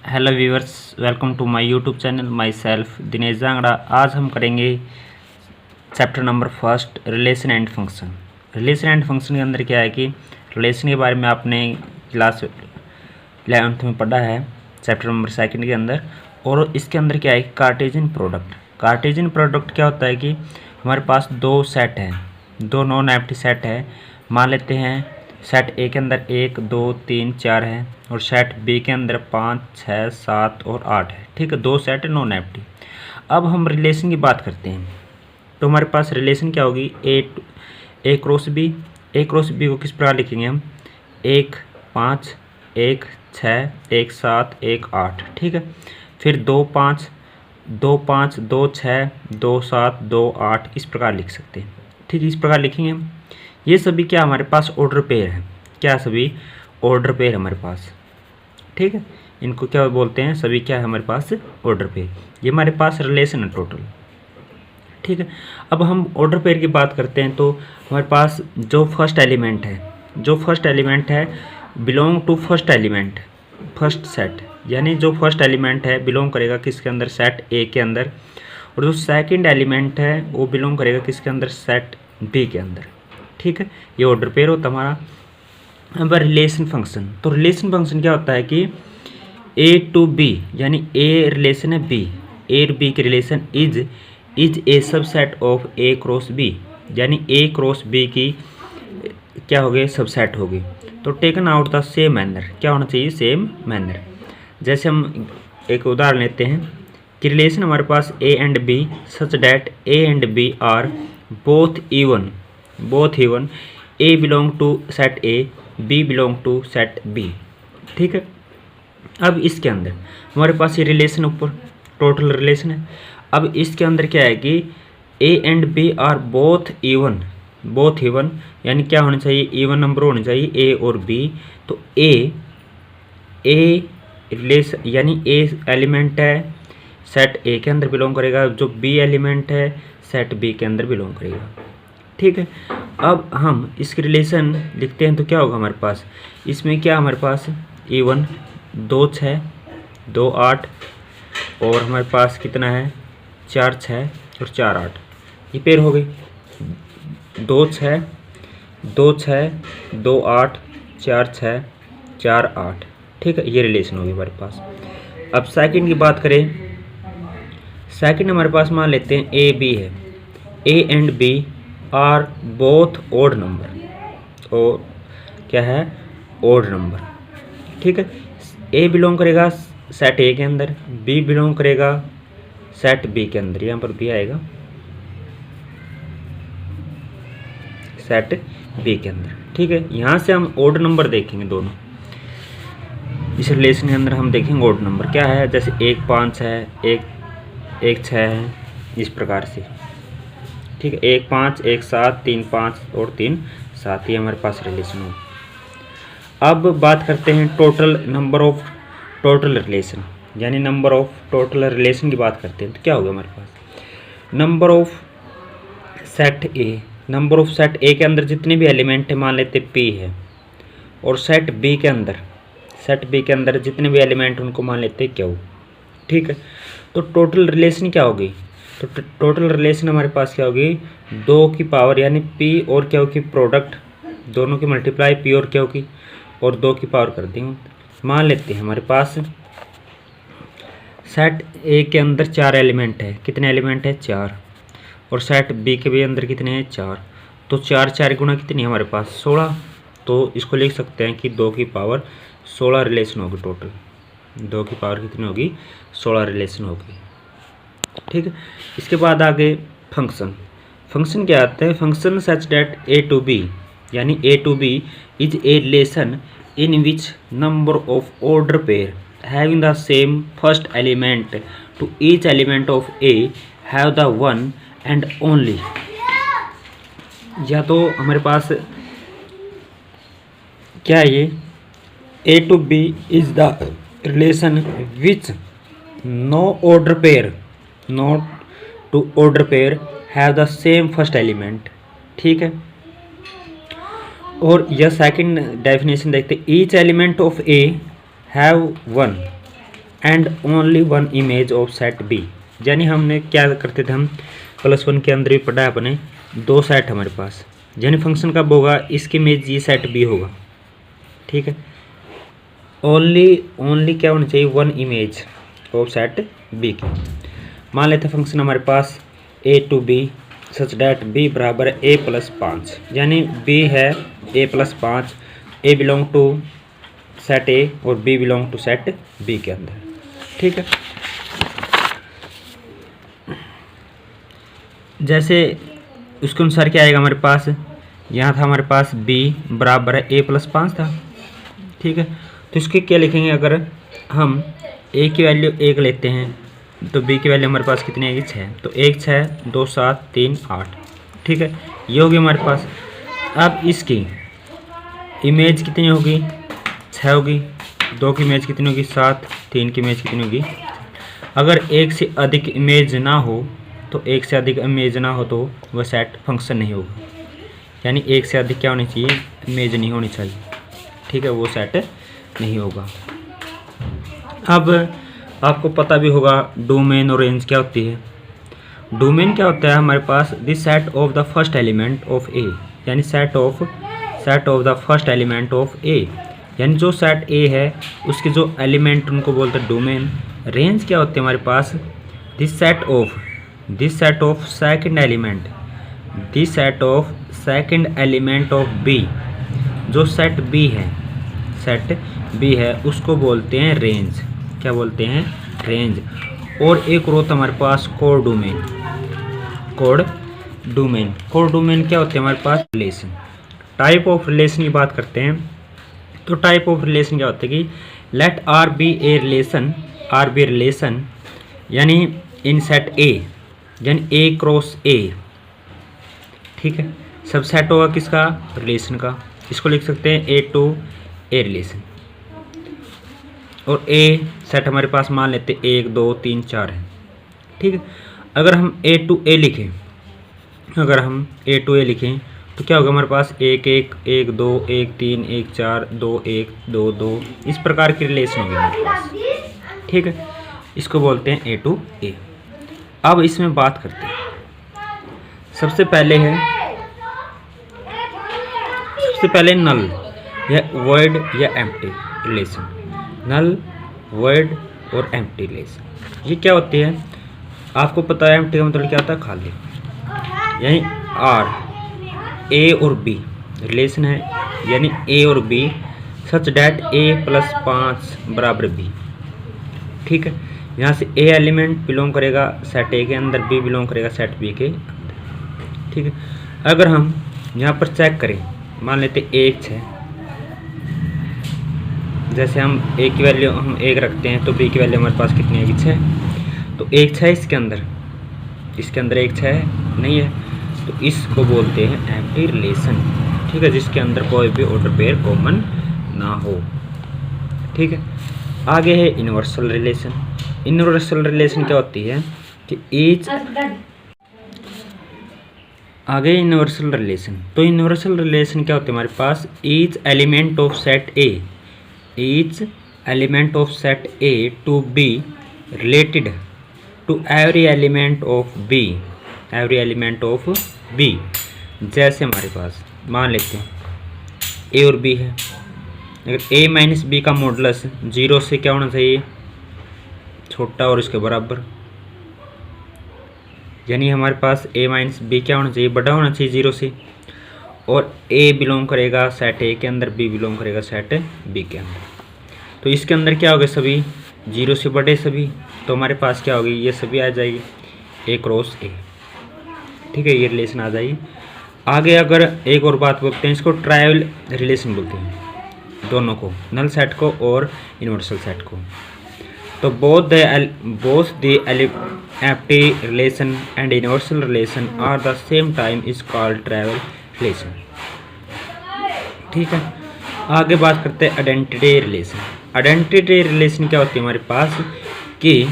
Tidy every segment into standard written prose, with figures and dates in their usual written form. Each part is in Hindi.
Hello viewers, welcome to my YouTube channel. Myself Dinesh Jangra. आज हम करेंगे chapter number first, relation and function. Relation and function के अंदर क्या है कि रिलेशन के बारे में आपने क्लास 11th में पढ़ा है चैप्टर नंबर सेकंड के अंदर। और इसके अंदर क्या है कि कार्टेशियन प्रोडक्ट। कार्टेशियन प्रोडक्ट क्या होता है कि हमारे पास दो सेट हैं, दो नॉन एम्प्टी सेट है। मान लेते हैं सेट ए के अंदर 1 2 3 4 है और सेट बी के अंदर 5 6 7 और 8 है। ठीक है, दो सेट है नॉन एम्प्टी। अब हम रिलेशन की बात करते हैं तो हमारे पास रिलेशन क्या होगी, ए क्रॉस बी। ए क्रॉस बी को किस प्रकार लिखेंगे हम, 1 5 1 6 1 7 1 8। ठीक है, फिर 2 5 2 5 2 6 2 7 2 8 इस प्रकार लिख सकते हैं। ठीक है, इस प्रकार लिखेंगे हम। ये सभी क्या हमारे पास ऑर्डर पेयर है, क्या सभी ऑर्डर पेयर हमारे पास। ठीक है, इनको क्या बोलते हैं, सभी क्या है हमारे पास ऑर्डर पेयर। ये हमारे पास रिलेशन है टोटल। ठीक है, अब हम ऑर्डर पेयर की बात करते हैं तो हमारे पास जो फर्स्ट एलिमेंट है belong to first element, first set, यानी जो फर्स्ट एलिमेंट है बिलोंग करेगा किसके अंदर, सेट ए के अंदर। और जो सेकंड एलिमेंट है वो बिलोंग करेगा किसके अंदर, सेट बी के अंदर। ठीक है, ये ऑर्डर पेयर होता हमारा। अब रिलेशन फंक्शन, तो रिलेशन फंक्शन क्या होता है कि ए टू बी, यानी ए रिलेशन है बी, ए और बी की relation is a subset of A cross B, यानी ए क्रॉस बी की क्या हो गए, सबसेट हो गई। तो taken out the same manner, क्या होना चाहिए, सेम मैनर। जैसे हम एक उदाहरण लेते हैं कि रिलेशन हमारे पास A and B such that A and B are both even, A belong to set A, B belong to set B. ठीक है, अब इसके अंदर हमारे पास ये रिलेशन ऊपर टोटल रिलेशन है। अब इसके अंदर क्या है कि A and B are both even, यानी क्या होना चाहिए, इवन नंबर होने चाहिए ए और बी। तो ए रिलेशन यानी ए एलिमेंट है सेट ए के अंदर बिलोंग करेगा, जो बी एलिमेंट है सेट बी के अंदर बिलोंग करेगा। ठीक है, अब हम इसकी रिलेशन लिखते हैं तो क्या होगा हमारे पास, इसमें क्या हमारे पास इवन 2 6 2 8 और हमारे पास कितना है 4 6 और 4 8, ये पेयर हो गई। 2 6 2 6 2 8 4 6 4 8। ठीक है, ये रिलेशन होगी हमारे पास। अब सेकंड की बात करें, सेकंड हमारे पास मान लेते हैं ए बी है, A and B are both odd number, और क्या है, ओड नंबर। ठीक है, ए बिलोंग करेगा सेट ए के अंदर, बी बिलोंग करेगा सेट बी के अंदर, यहाँ पर बी आएगा सेट बी के अंदर। ठीक है, यहाँ से हम ओड नंबर देखेंगे दोनों। इस रिलेशन के अंदर हम देखेंगे ओड नंबर क्या है, जैसे 1 5 है, 1 6 है, इस प्रकार से। ठीक है, 1 5 1 7 3 5 और 3 7, ये हमारे पास रिलेशन हो। अब बात करते हैं total number of total relation, यानी नंबर ऑफ टोटल रिलेशन की बात करते हैं तो क्या होगा हमारे पास, number of set A, number of set A के अंदर जितने भी एलिमेंट है मान लेते पी है, और सेट बी के अंदर जितने भी एलिमेंट उनको मान लेते क्यू। ठीक है, तो टोटल रिलेशन क्या होगी, तो टोटल रिलेशन हमारे पास क्या होगी, 2 की पावर यानी पी और क्यू की प्रोडक्ट, दोनों की मल्टीप्लाई पी और क्यू की, और 2 की पावर कर देंगे। मान लेते हैं हमारे पास सेट ए के अंदर 4 एलिमेंट है, कितने एलिमेंट है 4, और सेट बी के भी अंदर कितने हैं 4। तो 4 4 गुना कितनी है हमारे पास 16। तो इसको लिख सकते हैं कि 2 की पावर 16 रिलेशन होगी टोटल, 2 की पावर कितनी होगी 16 रिलेशन होगी। ठीक है, इसके बाद आगे फंक्शन क्या आता है, function such that A to B, यानी A to B is a relation in which number of order pair having the same first element to each element of A have the one and only. या तो हमारे पास क्या है, ये A to B is the relation which no order pair, not two order pair have the same first element. ठीक है, और यह सेकंड डेफिनेशन देखते, each element of A have one, and only one image of set B. यानी हमने क्या करते थे, हम +1 के अंदर भी पढ़ा है अपने, 2 सेट हमारे पास, यानी फंक्शन कब होगा, इसकी इमेज ये सेट बी होगा। ठीक है, ओनली क्या होनी चाहिए, 1 इमेज ऑफ सेट बी की। मान लेते फंक्शन हमारे पास a to b such that b बराबर a + 5, यानी b है a + 5, a belong to set a और b belong to set b के अंदर। ठीक है, जैसे उसके अनुसार क्या आएगा हमारे पास, यहाँ था हमारे पास b बराबर है a + 5 था। ठीक है, तो इसके क्या लिखेंगे, अगर हम a की वैल्यू 1 लेते हैं तो b की वैल्यू हमारे पास कितनी आएगी, 6। तो 1 6 2 7 3 8। ठीक है, ये होगी हमारे पास। अब इसकी इमेज कितनी होगी, 6 होगी। 2 की इमेज कितनी होगी, 7। 3 की इमेज कितनी होगी। अगर एक से अधिक इमेज ना हो तो वह सेट फंक्शन नहीं होगा, यानी एक से अधिक क्या होनी चाहिए, इमेज नहीं होनी चाहिए। ठीक है, वो सेट नहीं होगा। अब आपको पता भी होगा डोमेन और रेंज क्या होती है। डोमेन क्या होता है हमारे पास, this set of the first element of A, यानी set of the first element of A, यानी जो सेट ए है उसके जो एलिमेंट उनको बोलते हैं डोमेन। रेंज क्या होती है हमारे पास, this set of second element of B, जो सेट बी है उसको बोलते हैं रेंज। क्या बोलते हैं, रेंज। और एक रोता हमारे पास कोर डोमेन क्या होते हैं हमारे पास, रिलेशन। टाइप ऑफ रिलेशन की बात करते हैं तो टाइप ऑफ रिलेशन क्या होता है कि लेट आर बी रिलेशन, यानी इन सेट ए, यानी ए क्रॉस ए। ठीक है, सबसेट होगा किसका, रिलेशन का। इसको लिख सकते हैं ए टू ए रिलेशन। और ए सेट हमारे पास मान लेते 1 2 3 4 है। ठीक है, अगर हम ए टू ए लिखें तो क्या होगा हमारे पास, 1 1 1 2 1 3 1 4 2 1 2 2, इस प्रकार की रिलेशन होगी हमारे पास। ठीक है, इसको बोलते हैं ए टू ए। अब इसमें बात करते हैं, सबसे पहले नल या वॉइड या एम्प्टी रिलेशन। नल, वॉइड और एम्प्टी रिलेशन ये क्या होती है, आपको पता है एम्प्टी का मतलब क्या होता है, खाली। यानी आर ए और बी रिलेशन है, यानी ए और बी सच डैट a + 5 बराबर बी। ठीक है, यहाँ से ए एलिमेंट बिलोंग करेगा सेट ए के अंदर, बी बिलोंग करेगा सेट बी के अंदर। ठीक है, अगर हम यहाँ पर चेक करें, मान लेते 1 6, जैसे हम ए की वैल्यू हम 1 रखते हैं तो बी की वैल्यू हमारे पास कितनी आएगी, 6। तो 1 6 इसके अंदर 1 6 नहीं है, तो इसको बोलते हैं एम्प्टी रिलेशन। ठीक है, जिसके अंदर कोई भी ऑर्डर पेयर कॉमन ना हो। ठीक है, आगे है यूनिवर्सल रिलेशन। यूनिवर्सल रिलेशन क्या होती है कि यूनिवर्सल रिलेशन क्या होती है हमारे पास, each element of set A to B related to every element of B. जैसे हमारे पास मान लेते हैं ए और बी है, अगर a - b का मॉडुलस 0 से क्या होना चाहिए, छोटा और इसके बराबर, यानी हमारे पास a - b क्या होना चाहिए, बड़ा होना चाहिए 0 से। और a बिलोंग करेगा सेट a के अंदर, b बिलोंग करेगा सेट b के अंदर। तो इसके अंदर क्या होगा, सभी 0 से बड़े सभी, तो हमारे पास क्या होगी, ये सभी आ जाएगी a क्रॉस a। ठीक है, ये रिलेशन आ जाएगी। आगे अगर एक और बात बोलते हैं, इसको ट्रायवल रिलेशन बोलते हैं, दोनों को, नल सेट को और यूनिवर्सल सेट को। तो both the empty relation and universal relation are the same time is called trivial relation. ठीक है, आगे बात करते हैं आइडेंटिटी रिलेशन। आइडेंटिटी रिलेशन क्या होती है हमारे पास कि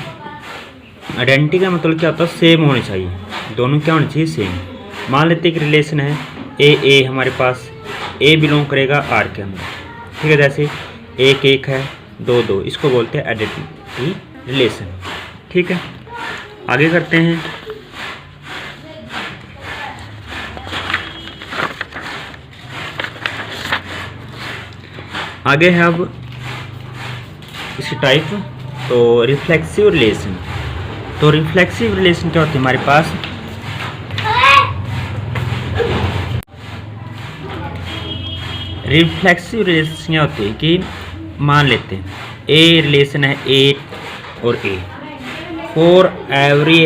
आइडेंटिटी का मतलब क्या होता है, सेम होनी चाहिए, दोनों क्या होनी चाहिए, सेम। मान लेते हैं कि रिलेशन है ए हमारे पास, ए बिलोंग करेगा आर के अंदर। ठीक है, जैसे 1 1 है, 2 2, इसको बोलते हैं आइडेंटिटी रिलेशन। ठीक है, आगे करते हैं। आगे है अब इसकी टाइप, तो रिफ्लेक्सिव रिलेशन। तो रिफ्लेक्सिव रिलेशन क्या होती है हमारे पास, रिफ्लेक्सिव रिलेशन क्या होती है कि मान लेते हैं ए रिलेशन है ए और A, for every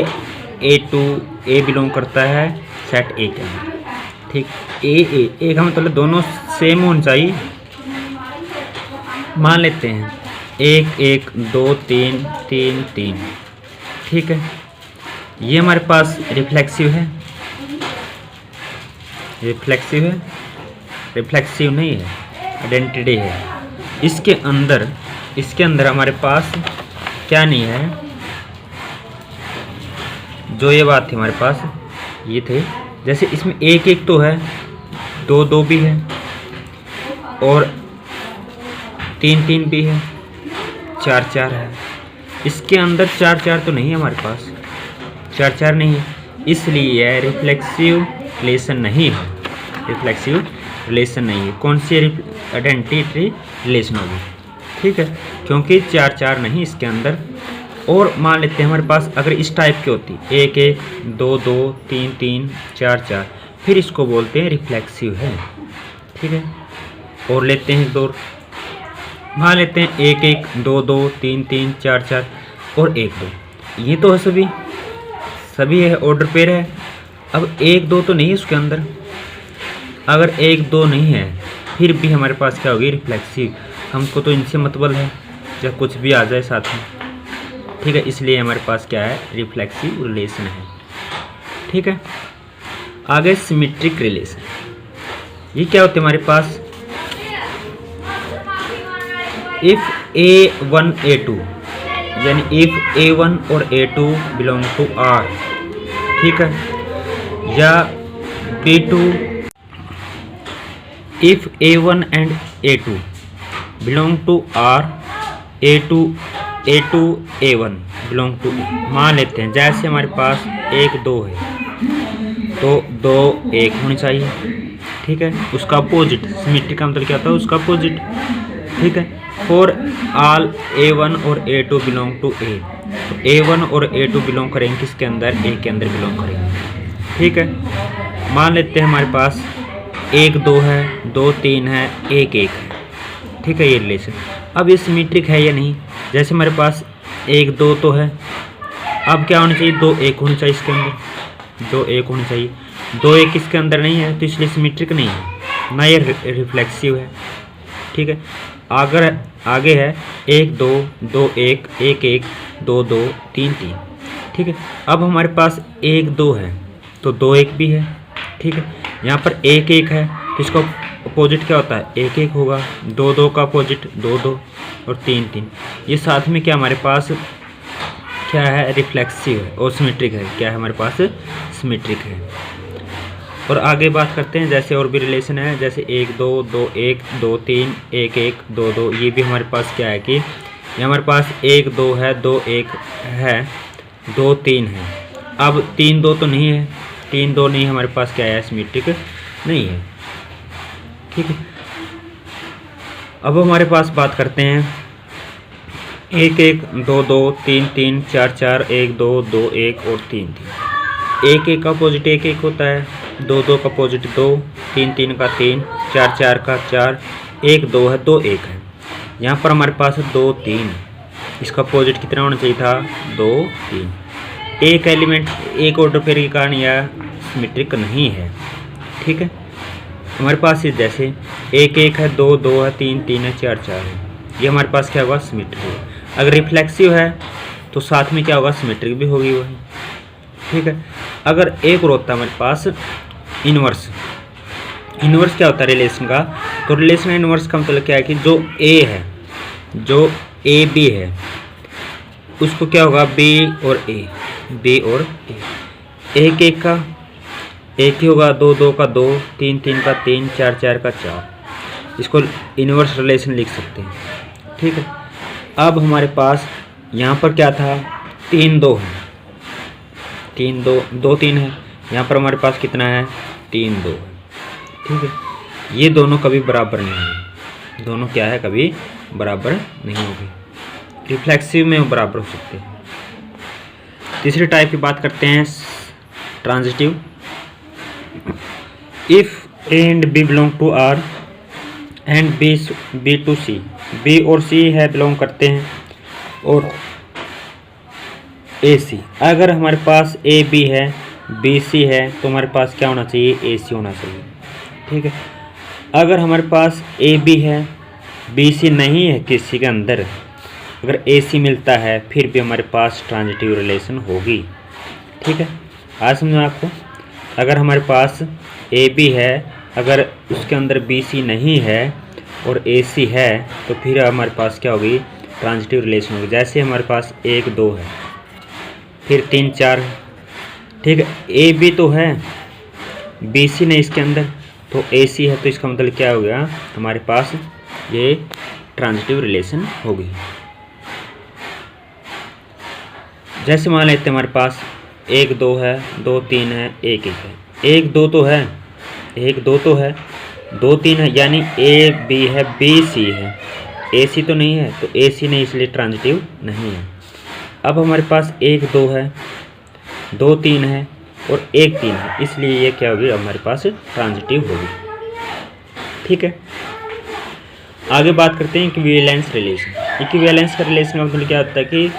A to A belong करता है सेट ए के अंदर। ठीक, ए का मतलब दोनों सेम होना चाहिए। मान लेते हैं 1 1 2 3 3 3। ठीक है, ये हमारे पास रिफ्लेक्सिव है, रिफ्लेक्सिव है, रिफ्लेक्सिव नहीं है, आइडेंटिटी है। इसके अंदर हमारे पास क्या नहीं है, जो ये बात थी हमारे पास ये थे, जैसे इसमें 1 1 तो है, 2 2 भी है, और 3 3 भी है, 4 4 है। इसके अंदर 4 4 तो नहीं है हमारे पास, 4 4 नहीं है, इसलिए यह रिफ्लेक्सिव रिलेशन नहीं है, रिफ्लेक्सिव रिलेशन नहीं है। कौन सी आइडेंटिटी रिलेशन होगी? ठीक है, क्योंकि 4 4 नहीं इसके अंदर। और मान लेते हैं हमारे पास अगर इस टाइप की होती 1 1 2 2 3 3 4 4, फिर इसको बोलते हैं रिफ्लेक्सिव है। ठीक है, और लेते हैं 2, मान लेते हैं 1 1 2 2 3 3 4 4 और 1 2, ये तो है सभी है, ऑर्डर पेयर है। अब 1 2 तो नहीं है उसके अंदर, अगर 1 2 नहीं है फिर भी हमारे पास क्या होगी, रिफ्लेक्सिव। हमको तो इनसे मतलब है जब कुछ भी आ जाए साथ में। ठीक है, इसलिए हमारे पास क्या है, रिफ्लेक्सिव रिलेशन है। ठीक है, आगे सिमेट्रिक रिलेशन। ये क्या होते हैं हमारे पास, इफ A1 A2, यानी इफ A1 और A2 बिलोंग टू R। ठीक है, या B2, if A1 and A2 belong to R, A2 A1 belong to. मान लेते हैं जैसे हमारे पास 1 2 है तो 2 1 होनी चाहिए। ठीक है, उसका अपोजिट, सिमेट्रिक का मतलब क्या होता है, उसका अपोजिट। ठीक है, फॉर ऑल A1 और A2 बिलोंग टू A, तो A1 और A2 बिलोंग करेंगे किसके अंदर, A के अंदर बिलोंग करेंगे। ठीक है, मान लेते हैं हमारे पास 1 2 है, 2 3 है, 1 1 है। ठीक है, ये रिलेशन। अब ये सिमेट्रिक है या नहीं, जैसे हमारे पास 1 2 तो है, अब क्या होना चाहिए, 2 1 होनी चाहिए इसके अंदर, 2 1 होनी चाहिए। 2 1 इसके अंदर नहीं है तो इसलिए सिमेट्रिक नहीं है, ना ये रिफ्लेक्सिव है। ठीक है, अगर आगे है 1 2 2 1 1 1 2 2 3 3। ठीक है, अब हमारे पास 1 2 है तो 2 1 भी है। ठीक है, यहाँ पर 1 1 है तो इसका अपोजिट क्या होता है, 1 1 होगा। 2 2 का अपोजिट 2 2 और 3 3। ये साथ में क्या हमारे पास क्या है, रिफ्लेक्सिव है और सिमेट्रिक है। क्या है हमारे पास, सिमेट्रिक है। और आगे बात करते हैं, जैसे और भी रिलेशन है, जैसे 1 2 2 1 2 3 1 1 2 2। ये भी हमारे पास क्या है कि ये हमारे पास 1 2 है, 2 1 है, 2 3 है। अब 3 2 तो नहीं है, 3 2 नहीं, हमारे पास क्या है, सिमेट्रिक नहीं है। ठीक है, अब हमारे पास बात करते हैं 1 1 2 2 3 3 4 4 1 2 2 1 और 3 3। 1 1 का अपोजिट 1 1 होता है, 2 2 का अपोजिट 2, 3 3 का 3, 4 4 का 4, 1 2 है, 2 1 है। यहाँ पर हमारे पास 2 3, इसका अपोजिट कितना होना चाहिए था, 2 3। एक एलिमेंट एक ऑर्डर पेयर के कारण यह सिमेट्रिक नहीं है। ठीक है, हमारे पास ये जैसे 1 1 है, 2 2 है, 3 3 है, 4 4 है, ये हमारे पास क्या होगा, सिमेट्रिक होगा। अगर रिफ्लेक्सिव है तो साथ में क्या होगा, सिमेट्रिक भी होगी वही। ठीक है, अगर एक और होता है हमारे पास इनवर्स। इनवर्स क्या होता है रिलेशन का, तो रिलेशन इनवर्स का मतलब क्या है कि जो ए है, जो ए बी है, उसको क्या होगा, बी और ए, बी और ए। 1 1 का 1 ही होगा, 2 2 का 2, 3 3 का 3, 4 4 का 4। इसको इनवर्स रिलेशन लिख सकते हैं। ठीक है, अब हमारे पास यहाँ पर क्या था, 3 2 है, 3 2 2 3 है। यहाँ पर हमारे पास कितना है, 3 2 है। ठीक है, ये दोनों कभी बराबर नहीं होंगे, दोनों क्या है, कभी बराबर नहीं होंगे। रिफ्लेक्सिव में वो बराबर हो सकते हैं। तीसरे टाइप की बात करते हैं, transitive. If A and B belong to R and B to C, B और सी है बिलोंग करते हैं, और ए सी। अगर हमारे पास ए बी है, बी सी है, तो हमारे पास क्या होना चाहिए, ए सी होना चाहिए। ठीक है, अगर हमारे पास ए बी है, बी सी नहीं है किसी के अंदर, अगर ए सी मिलता है, फिर भी हमारे पास ट्रांजिटिव रिलेशन होगी। ठीक है, आज समझो आपको। अगर हमारे पास ए बी है, अगर उसके अंदर बी सी नहीं है और ए सी है, तो फिर हमारे पास क्या होगी, ट्रांजिटिव रिलेशन होगी। जैसे हमारे पास 1 2 है, फिर 3 4 है। ठीक है, ए बी तो है, बी सी नहीं इसके अंदर, तो ए सी है, तो इसका मतलब क्या हो गया, हमारे पास ये ट्रांजिटिव रिलेशन होगी। जैसे मान लेते हैं हमारे पास 1 2 है, 2 3 है, 1 1 है। 1 2 तो है, 1 2 तो है, 2 3 है, यानी ए बी है, बी सी है, ए सी तो नहीं है, तो ए सी नहीं, इसलिए ट्रांजिटिव नहीं है। अब हमारे पास 1 2 है, 2 3 है और 1 3 है, इसलिए ये क्या होगी, हमारे पास ट्रांजिटिव होगी। ठीक है, आगे बात करते हैं इक्विवेलेंस रिलेशन। इक्विवेलेंस का रिलेशन का मतलब क्या होता है कि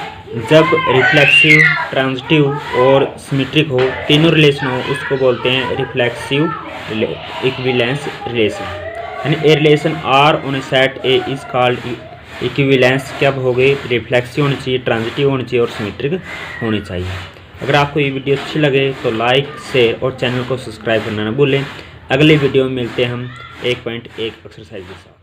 जब रिफ्लेक्सिव, ट्रांजिटिव और सिमेट्रिक हो, तीनों रिलेशन हो, उसको बोलते हैं रिफ्लेक्सिव इक्विवेलेंस रिलेशन। यानी a relation R on a set A is called equivalence. क्या हो गई, रिफ्लेक्सिव होनी चाहिए, ट्रांजिटिव होनी चाहिए और सिमेट्रिक होनी चाहिए। अगर आपको ये वीडियो अच्छी लगे तो लाइक, शेयर और चैनल को सब्सक्राइब करना ना भूलें। अगले वीडियो में मिलते हैं हम 1.1 एक्सरसाइज के साथ।